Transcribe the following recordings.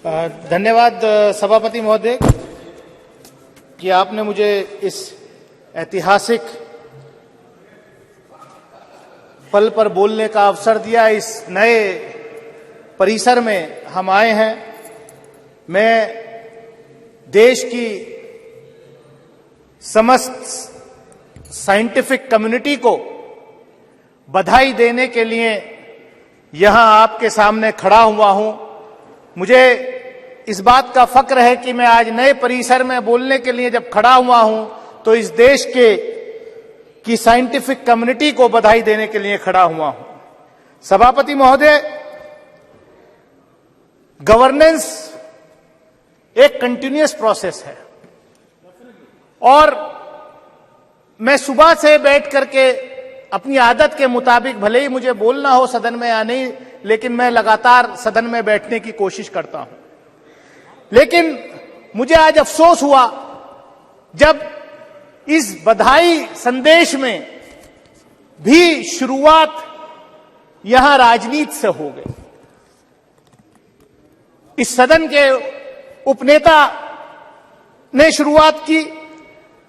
धन्यवाद सभापति महोदय कि आपने मुझे इस ऐतिहासिक पल पर बोलने का अवसर दिया। इस नए परिसर में हम आए हैं। मैं देश की समस्त साइंटिफिक कम्युनिटी को बधाई देने के लिए यहां आपके सामने खड़ा हुआ हूं। मुझे इस बात का फक्र है कि मैं आज नए परिसर में बोलने के लिए जब खड़ा हुआ हूं तो इस देश की साइंटिफिक कम्युनिटी को बधाई देने के लिए खड़ा हुआ हूं। सभापति महोदय, गवर्नेंस एक कंटिन्यूअस प्रोसेस है और मैं सुबह से बैठ करके अपनी आदत के मुताबिक, भले ही मुझे बोलना हो सदन में या नहीं, लेकिन मैं लगातार सदन में बैठने की कोशिश करता हूं। लेकिन मुझे आज अफसोस हुआ जब इस बधाई संदेश में भी शुरुआत यहां राजनीति से हो गई। इस सदन के उपनेता ने शुरुआत की,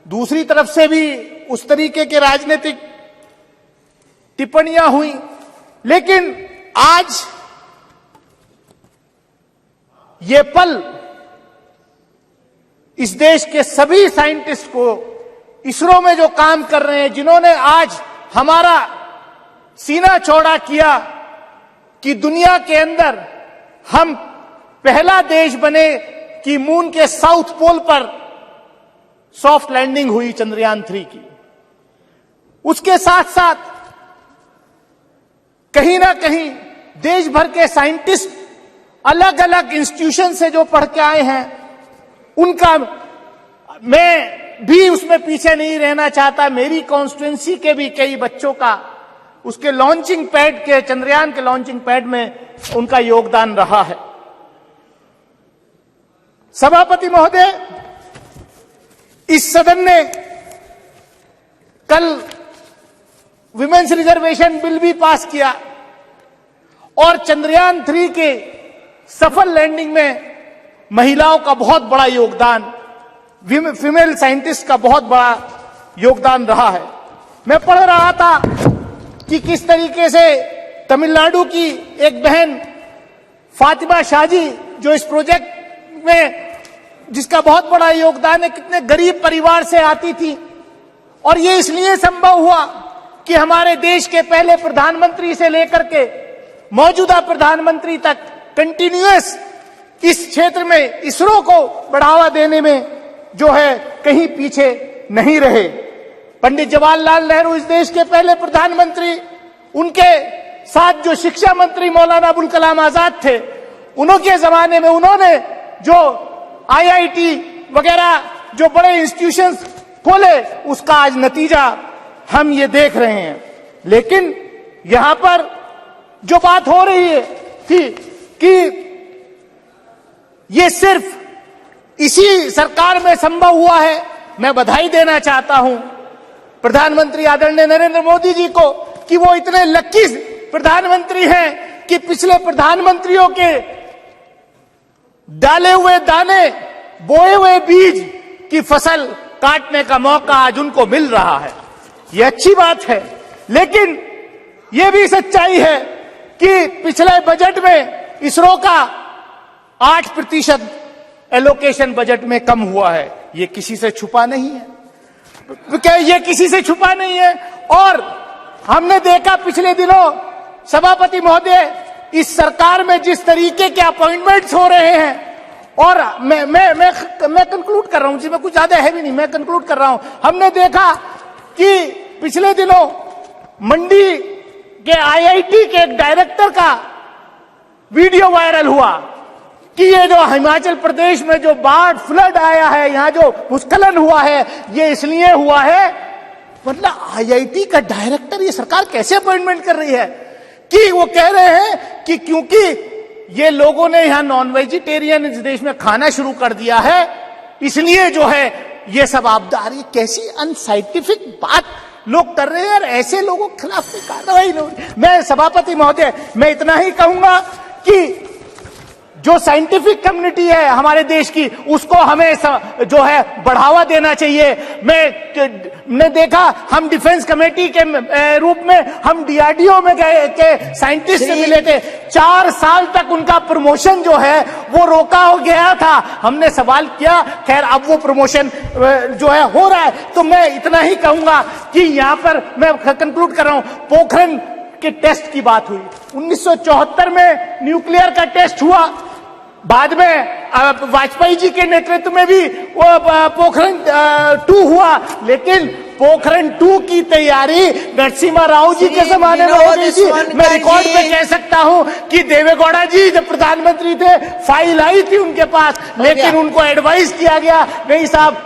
दूसरी तरफ से भी उस तरीके के राजनीतिक टिप्पणियां हुई। लेकिन आज ये पल इस देश के सभी साइंटिस्ट को, इसरो में जो काम कर रहे हैं, जिन्होंने आज हमारा सीना चौड़ा किया कि दुनिया के अंदर हम पहला देश बने कि मून के साउथ पोल पर सॉफ्ट लैंडिंग हुई चंद्रयान 3 की। उसके साथ साथ कहीं ना कहीं देश भर के साइंटिस्ट अलग अलग इंस्टीट्यूशन से जो पढ़ के आए हैं, उनका, मैं भी उसमें पीछे नहीं रहना चाहता। मेरी कॉन्स्टिट्यूएंसी के भी कई बच्चों का उसके लॉन्चिंग पैड के, चंद्रयान के लॉन्चिंग पैड में उनका योगदान रहा है। सभापति महोदय, इस सदन ने कल विमेन्स रिजर्वेशन बिल भी पास किया और चंद्रयान 3 के सफल लैंडिंग में महिलाओं का बहुत बड़ा योगदान, फीमेल साइंटिस्ट का बहुत बड़ा योगदान रहा है। मैं पढ़ रहा था कि किस तरीके से तमिलनाडु की एक बहन फातिमा शाहजी, जो इस प्रोजेक्ट में जिसका बहुत बड़ा योगदान है, कितने गरीब परिवार से आती थी और ये इसलिए संभव हुआ कि हमारे देश के पहले प्रधानमंत्री से लेकर के मौजूदा प्रधानमंत्री तक कंटिन्यूअस इस क्षेत्र में इसरो को बढ़ावा देने में जो है कहीं पीछे नहीं रहे। पंडित जवाहरलाल नेहरू इस देश के पहले प्रधानमंत्री, उनके साथ जो शिक्षा मंत्री मौलाना अबुल कलाम आजाद थे, उनके जमाने में उन्होंने जो आईआईटी वगैरह जो बड़े इंस्टीट्यूशंस खोले, उसका आज नतीजा हम ये देख रहे हैं। लेकिन यहां पर जो बात हो रही है कि ये सिर्फ इसी सरकार में संभव हुआ है, मैं बधाई देना चाहता हूं प्रधानमंत्री आदरणीय नरेंद्र मोदी जी को कि वो इतने लकी प्रधानमंत्री हैं कि पिछले प्रधानमंत्रियों के डाले हुए दाने, बोए हुए बीज की फसल काटने का मौका आज उनको मिल रहा है। यह अच्छी बात है। लेकिन यह भी सच्चाई है कि पिछले बजट में इसरो का 8% एलोकेशन बजट में कम हुआ है। यह किसी से छुपा नहीं है, यह किसी से छुपा नहीं है। और हमने देखा पिछले दिनों सभापति महोदय, इस सरकार में जिस तरीके के अपॉइंटमेंट्स हो रहे हैं, और मैं कंक्लूड कर रहा हूं, जिसमें कुछ ज्यादा है भी नहीं, मैं कंक्लूड कर रहा हूं। हमने देखा कि पिछले दिनों मंडी के आईआईटी के एक डायरेक्टर का वीडियो वायरल हुआ कि ये जो हिमाचल प्रदेश में जो बाढ़, फ्लड आया है, यहां जो भूस्खलन हुआ है, ये इसलिए हुआ है। मतलब आईआईटी का डायरेक्टर, ये सरकार कैसे अपॉइंटमेंट कर रही है कि वो कह रहे हैं कि क्योंकि ये लोगों ने यहां नॉन वेजिटेरियन इस देश में खाना शुरू कर दिया है, इसलिए जो है ये सब आपदा आ रही है। कैसी अनसाइंटिफिक बात लोग कर रहे हैं और ऐसे लोगों के खिलाफ कार्रवाई नहीं। मैं सभापति महोदय, मैं इतना ही कहूंगा कि जो साइंटिफिक कम्युनिटी है हमारे देश की, उसको हमें जो है बढ़ावा देना चाहिए। मैंने देखा, हम डिफेंस कमेटी के रूप में हम डीआरडीओ में गए के साइंटिस्ट से मिले थे। 4 साल तक उनका प्रमोशन जो है वो रोका हो गया था। हमने सवाल किया, खैर अब वो प्रमोशन जो है हो रहा है। तो मैं इतना ही कहूंगा कि यहां पर मैं कंक्लूड कर रहा हूं, पोखरण के टेस्ट की बात हुई। 1974 में न्यूक्लियर का टेस्ट हुआ, बाद में वाजपेयी जी के नेतृत्व में भी वो पोखरण 2 हुआ, लेकिन पोखरण 2 की तैयारी नरसिम्हा राव जी के जमाने में हो गई थी। मैं रिकॉर्ड पे कह सकता हूं कि देवेगौड़ा जी जब प्रधानमंत्री थे, फाइल आई थी उनके पास, लेकिन उनको एडवाइस किया गया, नहीं साहब